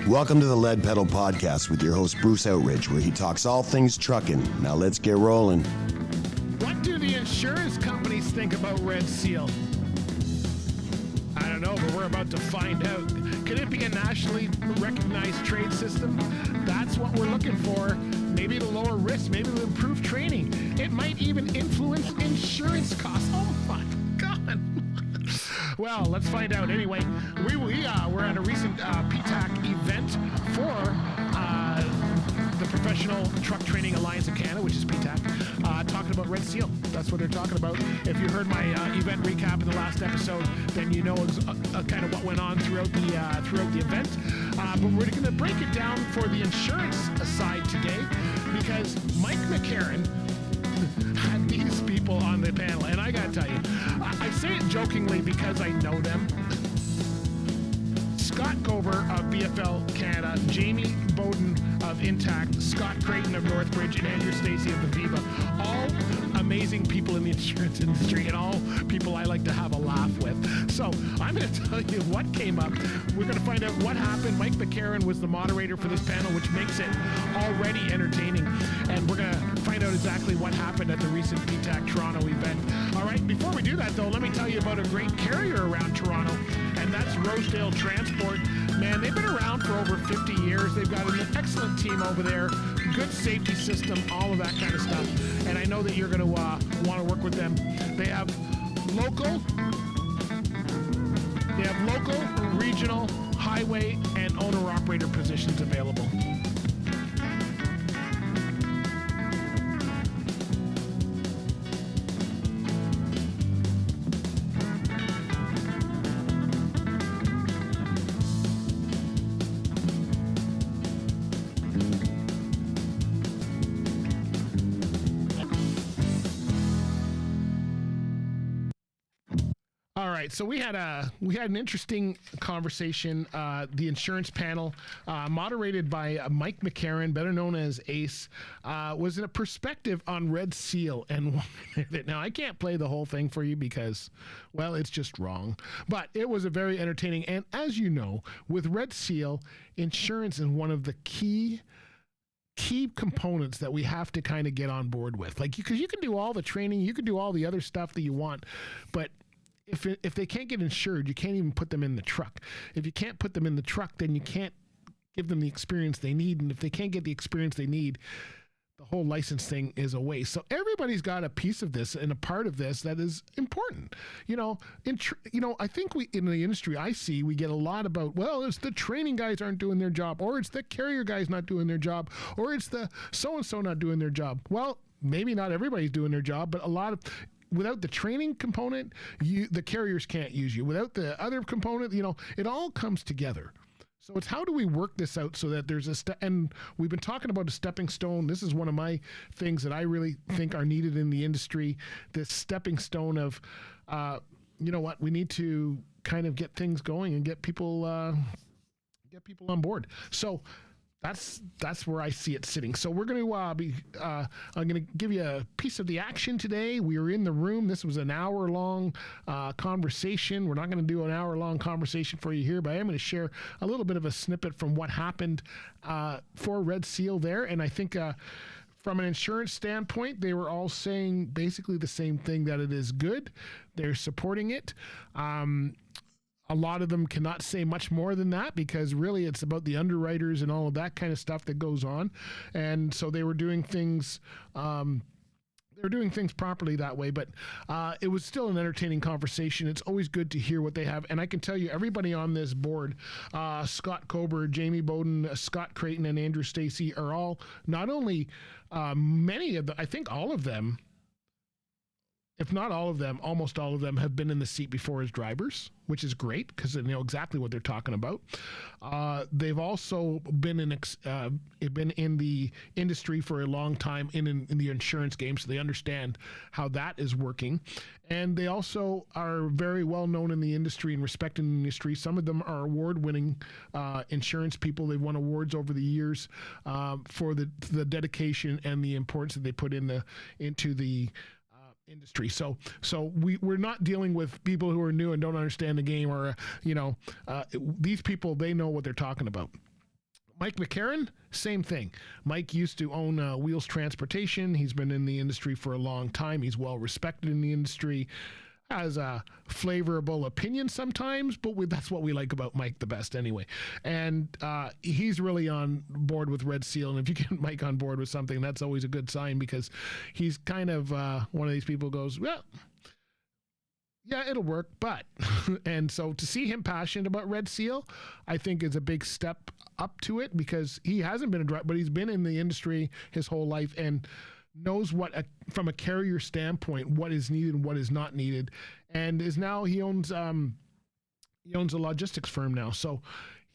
Welcome to the Lead Pedal Podcast with your host Bruce Outridge, where he talks all things trucking. Now let's get rolling. What do the insurance companies think about Red Seal? I don't know, but we're about to find out. Could it be a nationally recognized trade system? That's what we're looking for. Maybe it'll lower risk, maybe it'll improve training. It might even influence insurance costs. Oh my God. Well, let's find out. Anyway, we're at a recent PTTAC event for the Professional Truck Training Alliance of Canada, which is PTTAC, talking about Red Seal. That's what they're talking about. If you heard my event recap in the last episode, then you know kind of what went on throughout the event. But we're going to break it down for the insurance side today, because Mike McCarron had these people on the panel, and I gotta tell you, I say it jokingly because I know them. Scott Gober of BFL Canada, Jamie Bowden of Intact, Scott Creighton of Northbridge, and Andrew Stacey of Aviva. All amazing people in the insurance industry, and all people I like to have a laugh with. So I'm going to tell you what came up. We're going to find out what happened. Mike McCarron was the moderator for this panel, which makes it already entertaining. And we're going to find out exactly what happened at the recent PTTAC Toronto event. All right, before we do that, though, let me tell you about a great carrier around Toronto, and that's Rosedale Transport. Man, they've been around for over 50 years. They've got an excellent team over there, good safety system, all of that kind of stuff. And I know that you're going to want to work with them. They have local, regional, highway, and owner-operator positions available. All right, so we had an interesting conversation. The insurance panel, moderated by Mike McCarron, better known as Ace, was in a perspective on Red Seal. And now I can't play the whole thing for you because, well, it's just wrong. But it was a very entertaining. And as you know, with Red Seal, insurance is one of the key components that we have to kind of get on board with. Like, because you can do all the training, you can do all the other stuff that you want, but if they can't get insured, you can't even put them in the truck. If you can't put them in the truck, then you can't give them the experience they need. And if they can't get the experience they need, the whole license thing is a waste. So everybody's got a piece of this and a part of this that is important. I think in the industry we get a lot about, well, it's the training guys aren't doing their job, or it's the carrier guys not doing their job, or it's the so-and-so not doing their job. Well, maybe not everybody's doing their job, but without the training component, the carriers can't use you. Without the other component, it all comes together. So it's how do we work this out so that there's and we've been talking about a stepping stone. This is one of my things that I really think are needed in the industry. This stepping stone of, we need to kind of get things going and get people on board. So that's where I see it sitting. So we're going to I'm going to give you a piece of the action today. We were in the room. This was an hour-long conversation. We're not going to do an hour-long conversation for you here, but I am going to share a little bit of a snippet from what happened for Red Seal there. And I think from an insurance standpoint, they were all saying basically the same thing, that it is good. They're supporting it. A lot of them cannot say much more than that, because really it's about the underwriters and all of that kind of stuff that goes on. And so they were doing things properly that way, but it was still an entertaining conversation. It's always good to hear what they have. And I can tell you, everybody on this board, Scott Gober, Jamie Bowden, Scott Creighton, and Andrew Stacey are all, not only I think all of them, if not all of them, almost all of them have been in the seat before as drivers, which is great because they know exactly what they're talking about. They've also been in the industry for a long time in the insurance game, so they understand how that is working. And they also are very well known in the industry and respected in the industry. Some of them are award-winning insurance people. They've won awards over the years for the dedication and the importance that they put into the industry. So we're not dealing with people who are new and don't understand the game, or these people, they know what they're talking about. Mike McCarron, same thing. Mike used to own Wheels Transportation. He's been in the industry for a long time. He's well respected in the industry. Has a flavorable opinion sometimes, but that's what we like about Mike the best anyway. And he's really on board with Red Seal. And if you get Mike on board with something, that's always a good sign, because he's kind of one of these people who goes, well, yeah, it'll work, but. And so to see him passionate about Red Seal, I think is a big step up to it, because he hasn't been a driver, but he's been in the industry his whole life and knows what, from a carrier standpoint, what is needed and what is not needed. And is now, he owns a logistics firm now. So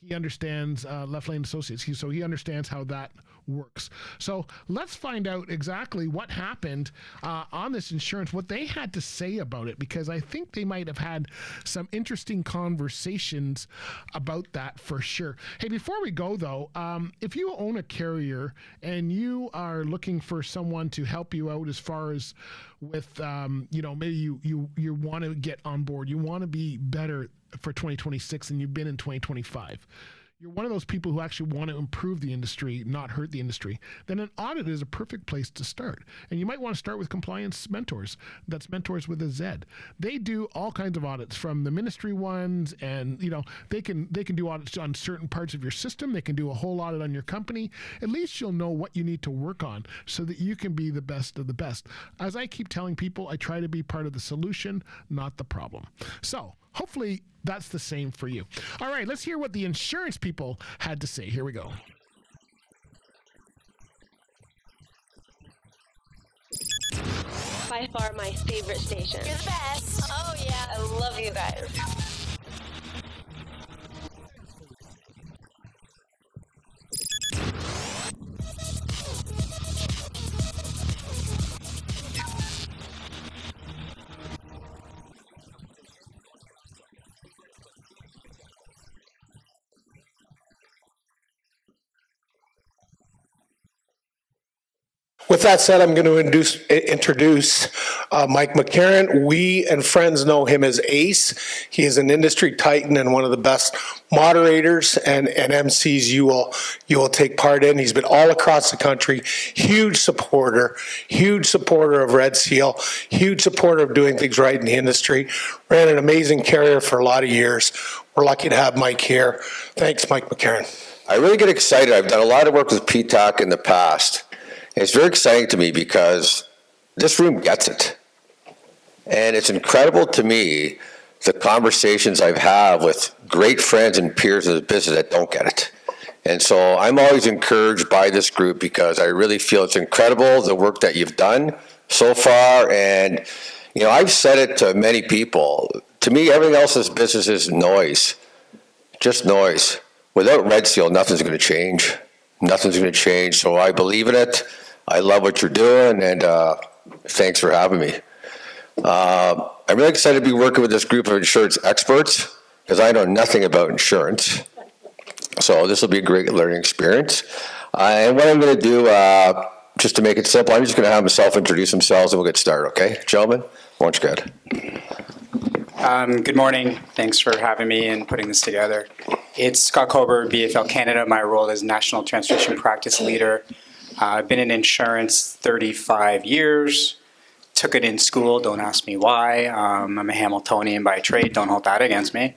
he understands Left Lane Associates. So he understands how that works. So let's find out exactly what happened on this insurance, what they had to say about it, because I think they might have had some interesting conversations about that for sure. Hey, before we go though, if you own a carrier and you are looking for someone to help you out as far as with, maybe you want to get on board, you want to be better for 2026 than you've been in 2025. You're one of those people who actually want to improve the industry, not hurt the industry, then an audit is a perfect place to start. And you might want to start with Compliance Mentors. That's Mentors with a Z. They do all kinds of audits, from the ministry ones, and they can do audits on certain parts of your system. They can do a whole audit on your company. At least you'll know what you need to work on so that you can be the best of the best. As I keep telling people, I try to be part of the solution, not the problem. So hopefully that's the same for you. All right, let's hear what the insurance people had to say. Here we go. By far my favorite station. You're the best. Oh, yeah. I love you guys. With that said, I'm going to introduce Mike McCarron. We and friends know him as Ace. He is an industry titan and one of the best moderators and MCs you will take part in. He's been all across the country. Huge supporter of Red Seal. Huge supporter of doing things right in the industry. Ran an amazing carrier for a lot of years. We're lucky to have Mike here. Thanks, Mike McCarron. I really get excited. I've done a lot of work with PTTAC in the past. It's very exciting to me because this room gets it. And it's incredible to me, the conversations I've had with great friends and peers in the business that don't get it. And so I'm always encouraged by this group because I really feel it's incredible, the work that you've done so far. And, I've said it to many people. To me, everything else in this business is noise, just noise. Without Red Seal, nothing's going to change. Nothing's going to change. So I believe in it. I love what you're doing, and thanks for having me. I'm really excited to be working with this group of insurance experts because I know nothing about insurance. So this will be a great learning experience. And what I'm going to do, just to make it simple, I'm just going to have them self-introduce themselves and we'll get started, okay? Gentlemen, why don't you go ahead? Good morning. Thanks for having me and putting this together. It's Scott Colbert, BFL Canada. My role is National Transition Practice Leader. I've been in insurance 35 years. Took it in school, don't ask me why. I'm a Hamiltonian by trade, don't hold that against me.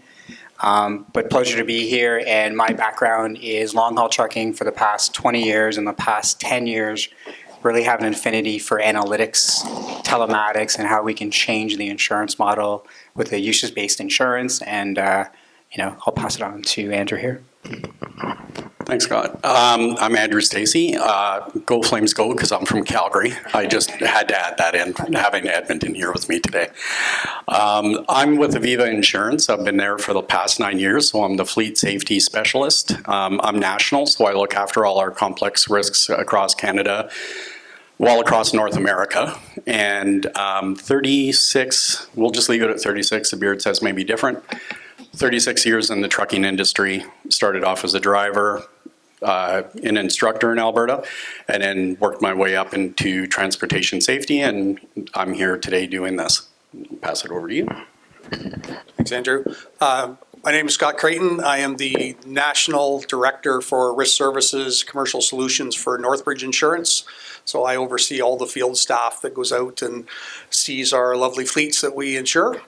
But pleasure to be here, and my background is long-haul trucking for the past 20 years. In the past 10 years, really have an affinity for analytics, telematics, and how we can change the insurance model with a usage-based insurance. And, I'll pass it on to Andrew here. Thanks, Scott. I'm Andrew Stacey. Go Flames Go, because I'm from Calgary. I just had to add that in, having Edmonton here with me today. I'm with Aviva Insurance. I've been there for the past 9 years, so I'm the fleet safety specialist. I'm national, so I look after all our complex risks across Canada, well across North America. And 36, we'll just leave it at 36, the beard says maybe different. 36 years in the trucking industry, started off as a driver, an instructor in Alberta, and then worked my way up into transportation safety, and I'm here today doing this. Pass it over to you. Thanks, Andrew. I'm My name is Scott Creighton. I am the National Director for Risk Services Commercial Solutions for Northbridge Insurance. So I oversee all the field staff that goes out and sees our lovely fleets that we insure.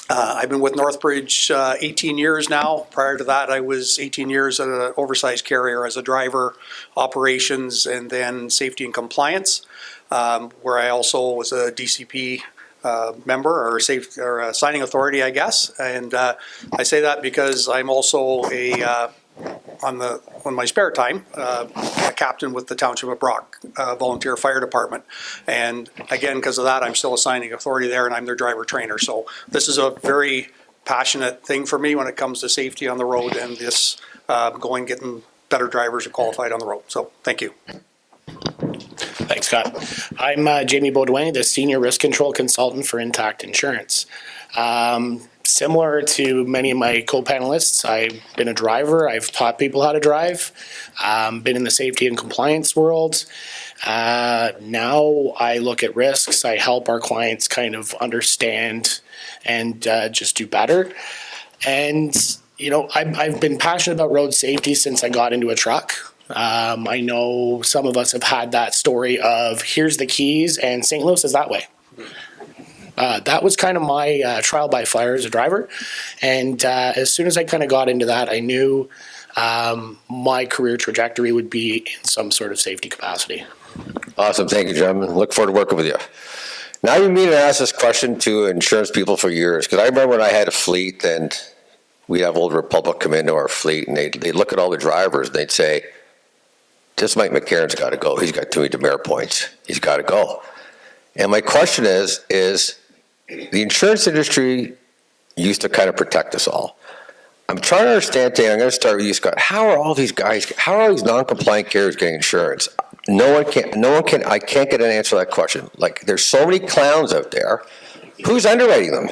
I've been with Northbridge 18 years now. Prior to that, I was 18 years at an oversized carrier as a driver, operations, and then safety and compliance, where I also was a DCP member or signing authority, I guess. And I say that because I'm also on my spare time, a captain with the Township of Brock Volunteer Fire Department. And again, because of that, I'm still a signing authority there, and I'm their driver trainer. So this is a very passionate thing for me when it comes to safety on the road and this getting better drivers and qualified on the road. So thank you. Thanks, Scott. I'm Jamie Baudouin, the Senior Risk Control Consultant for Intact Insurance. Similar to many of my co-panelists, I've been a driver. I've taught people how to drive. Been in the safety and compliance world. Now I look at risks. I help our clients kind of understand and just do better. And, you know, I've been passionate about road safety since I got into a truck. I know some of us have had that story of here's the keys and St. Louis is that way. That was kind of my trial by fire as a driver. And as soon as I kind of got into that, I knew my career trajectory would be in some sort of safety capacity. Awesome. Thank you, gentlemen. Look forward to working with you. Now you mean to ask this question to insurance people for years, because I remember when I had a fleet and we'd have Old Republic come into our fleet and they'd look at all the drivers and they'd say, this Mike McCarron's got to go. He's got too many demerit points. He's got to go. And my question is the insurance industry used to kind of protect us all. I'm trying to understand today, I'm going to start with you, Scott. How are all these non-compliant carriers getting insurance? I can't get an answer to that question. Like, there's so many clowns out there. Who's underwriting them?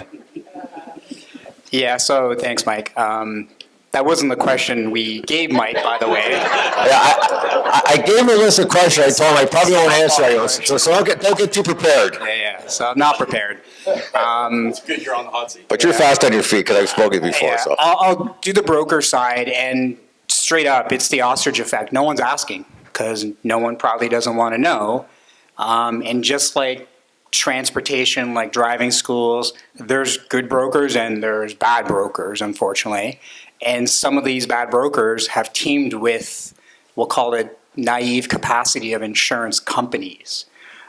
Yeah, so thanks, Mike. That wasn't the question we gave Mike, by the way. Yeah, I gave him a list of questions. I told him I probably won't answer those. So don't get too prepared. Yeah. So I'm not prepared. It's good you're on the hot seat. But you're fast on your feet because I've spoken before. Yeah, So I'll do the broker side, and straight up, it's the ostrich effect. No one's asking because no one probably doesn't want to know. And just like transportation, like driving schools, there's good brokers and there's bad brokers, unfortunately. And some of these bad brokers have teamed with, we'll call it naive capacity of insurance companies.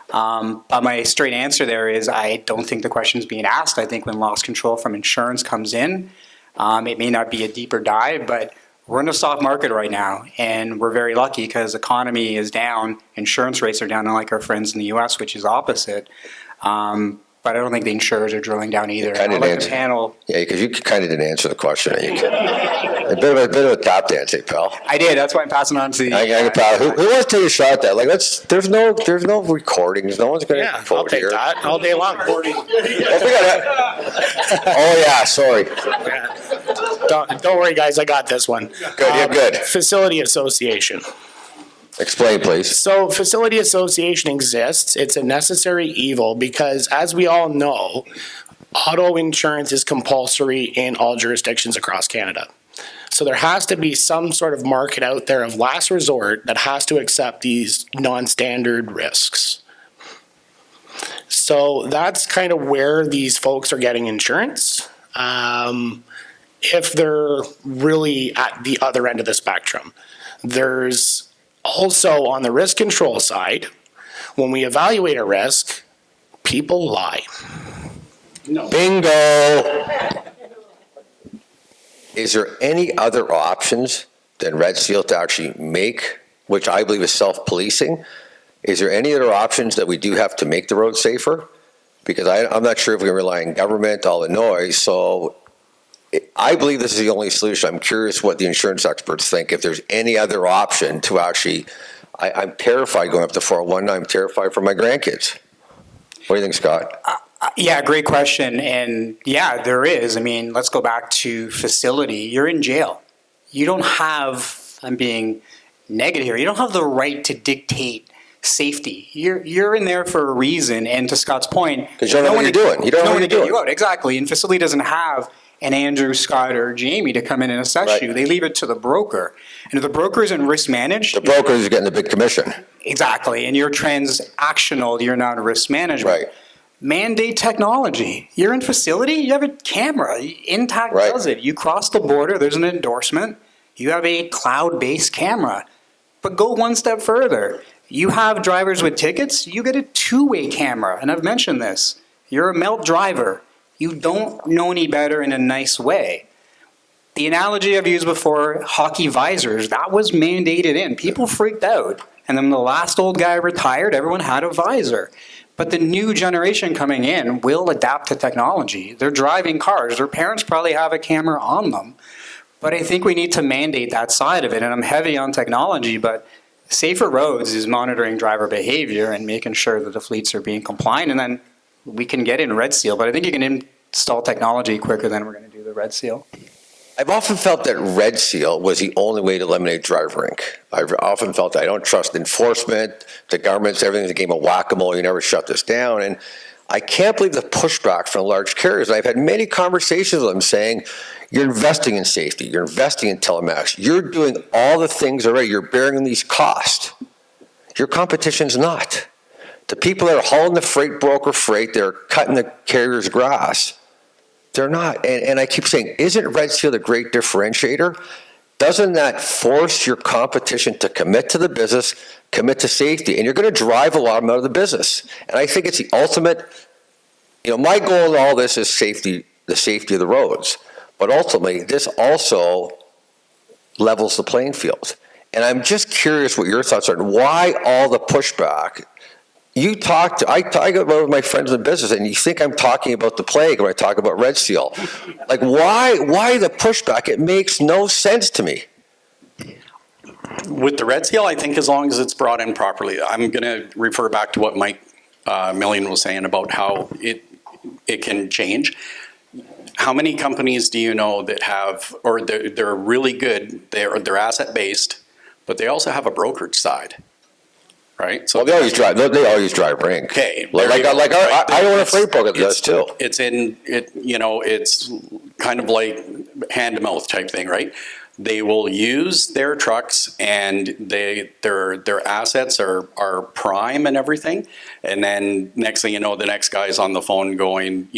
But my straight answer there is I don't think the question is being asked. I think when loss control from insurance comes in, it may not be a deeper dive, but we're in a soft market right now. And we're very lucky because the economy is down, insurance rates are down, unlike our friends in the US, which is opposite. But I don't think the insurers are drilling down either. Kind of like the panel. Yeah, because you kind of didn't answer the question. A bit of a tap dance, pal. I did. That's why I'm passing on to the. Who wants to take a shot at that? Like, there's no recordings. No one's going to. Yeah, I'll take that all day long. Oh yeah, sorry. Yeah. Don't worry, guys. I got this one. Good. You're good. Facility association. Explain, please. So facility association exists. It's a necessary evil because, as we all know, auto insurance is compulsory in all jurisdictions across Canada. So there has to be some sort of market out there of last resort that has to accept these non-standard risks. So that's kind of where these folks are getting insurance. If they're really at the other end of the spectrum. There's also, on the risk control side, when we evaluate a risk, people lie. No. Bingo! Is there any other options than Red Seal to actually make, which I believe is self-policing? Is there any other options that we do have to make the road safer? Because I'm not sure if we can rely on government, all the noise, so I believe this is the only solution. I'm curious what the insurance experts think. If there's any other option to actually, I'm terrified going up to 401. I'm terrified for my grandkids. What do you think, Scott? Yeah, great question. And yeah, there is. I mean, let's go back to facility. You're in jail. You don't have, I'm being negative here, you don't have the right to dictate safety. You're in there for a reason. And to Scott's point, because you don't know what you're doing. You don't know what you're doing. Exactly. And facility doesn't have an Andrew, Scott, or Jamie to come in and assess Right. you. They leave it to the broker. And if the broker isn't risk managed, The broker is getting the big commission. exactly, and you're transactional, you're not risk management. Right. Mandate technology. You're in facility, you have a camera. Intact Right. does it. You cross the border, there's an endorsement. You have a cloud-based camera. But go one step further. You have drivers with tickets, you get a two-way camera. And I've mentioned this. You're a melt driver. You don't know any better in a nice way. The analogy I've used before, hockey visors, that was mandated in. People freaked out. And then the last old guy retired, everyone had a visor. But the new generation coming in will adapt to technology. They're driving cars. Their parents probably have a camera on them. But I think we need to mandate that side of it. And I'm heavy on technology, but Safer Roads is monitoring driver behavior and making sure that the fleets are being compliant. And then we can get in Red Seal. But I think you can install technology quicker than we're going to do the Red Seal. I've often felt that Red Seal was the only way to eliminate driver ink. I've often felt that I don't trust enforcement, the government's, everything's a game of whack-a-mole, you never shut this down. And I can't believe the pushback from large carriers. I've had many conversations with them saying, you're investing in safety, you're investing in telematics, you're doing all the things already, you're bearing these costs. Your competition's not. The people that are hauling the freight broker freight, they're cutting the carrier's grass. They're not. And I keep saying, isn't Red Seal the great differentiator? Doesn't that force your competition to commit to the business, commit to safety? And you're going to drive a lot of them out of the business. And I think it's the ultimate, my goal in all this is safety, the safety of the roads. But ultimately, this also levels the playing field. And I'm just curious what your thoughts are. Why all the pushback? I got with my friends in business, and you think I'm talking about the plague when I talk about Red Seal. Like, why the pushback? It makes no sense to me. With the Red Seal, I think as long as it's brought in properly, I'm going to refer back to what Mike Millian was saying about how it can change. How many companies do you know that have, or they're really good, they're asset-based, but they also have a brokerage side? Right. So they always drive rank. Okay. I own a freight broker that does too. It's kind of like hand to mouth type thing, right? They will use their trucks and their assets are prime and everything. And then next thing you know, the next guy's on the phone going,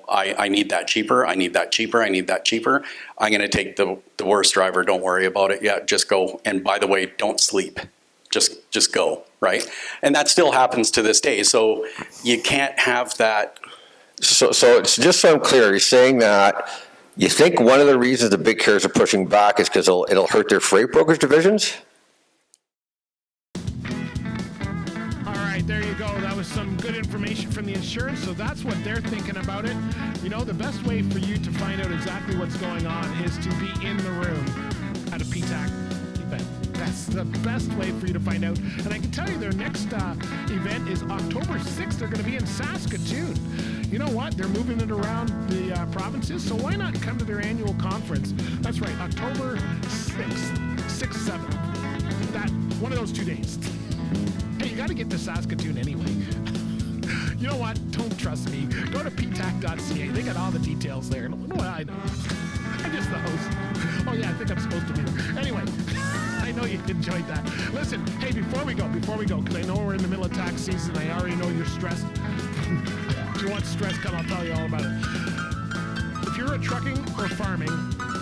I need that cheaper. I need that cheaper. I need that cheaper. I'm going to take the worst driver. Don't worry about it. Yeah, just go. And by the way, don't sleep. Just go, right? And that still happens to this day. So you can't have that. So it's just so I'm clear, you're saying that you think one of the reasons the big carriers are pushing back is because it'll hurt their freight brokerage divisions? All right, there you go. That was some good information from the insurance. So that's what they're thinking about it. The best way for you to find out exactly what's going on is to be in the room at a PTAC event. That's the best way for you to find out. And I can tell you their next event is October 6th. They're going to be in Saskatoon. You know what? They're moving it around the provinces, so why not come to their annual conference? That's right, October 6th, 7th. One of those 2 days. Hey, you got to get to Saskatoon anyway. You know what? Don't trust me. Go to PTAC.ca. They got all the details there. Well, I know. I'm just the host. Oh, yeah, I think I'm supposed to be there. Anyway. I know you enjoyed that. Listen, hey, before we go, because I know we're in the middle of tax season, I already know you're stressed. If you want stress, come, I'll tell you all about it. If you're trucking or farming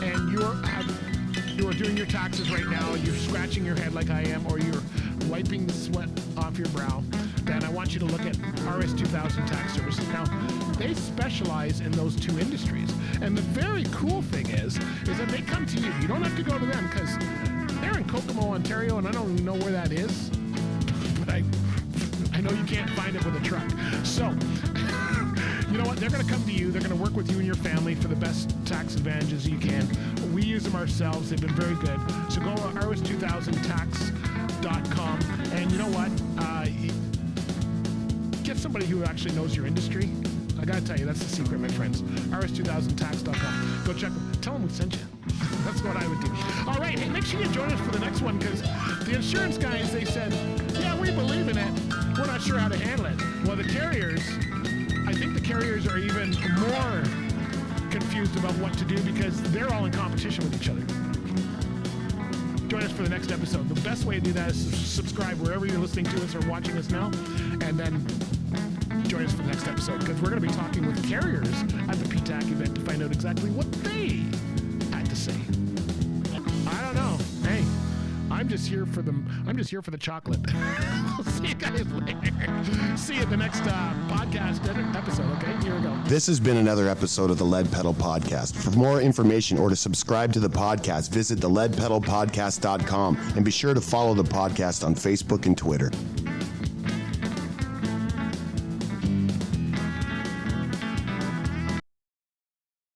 and you are doing your taxes right now, you're scratching your head like I am, or you're wiping the sweat off your brow, then I want you to look at RS 2000 Tax Services. Now, they specialize in those two industries. And the very cool thing is that they come to you. You don't have to go to them because they're in Kokomo, Ontario, and I don't even know where that is. But I know you can't find it with a truck. So, you know what? They're going to come to you. They're going to work with you and your family for the best tax advantages you can. We use them ourselves. They've been very good. So go to rs2000tax.com. And you know what? Get somebody who actually knows your industry. I got to tell you, that's the secret, my friends. rs2000tax.com. Go check them. Tell them we sent you. That's what I would do. All right, hey, make sure you join us for the next one, because the insurance guys, they said, yeah, we believe in it. We're not sure how to handle it. Well, the carriers, I think the carriers are even more confused confused about what to do because they're all in competition with each other. Join us for the next episode. The best way to do that is subscribe wherever you're listening to us or watching us now, and then join us for the next episode because we're going to be talking with carriers at the PTTAC event to find out exactly what they had to say. I don't know. Hey, I'm just here for the chocolate. See you guys later. See you at the next podcast episode. Okay, here we go. This has been another episode of the Lead Pedal Podcast. For more information or to subscribe to the podcast, visit theleadpedalpodcast.com and be sure to follow the podcast on Facebook and Twitter.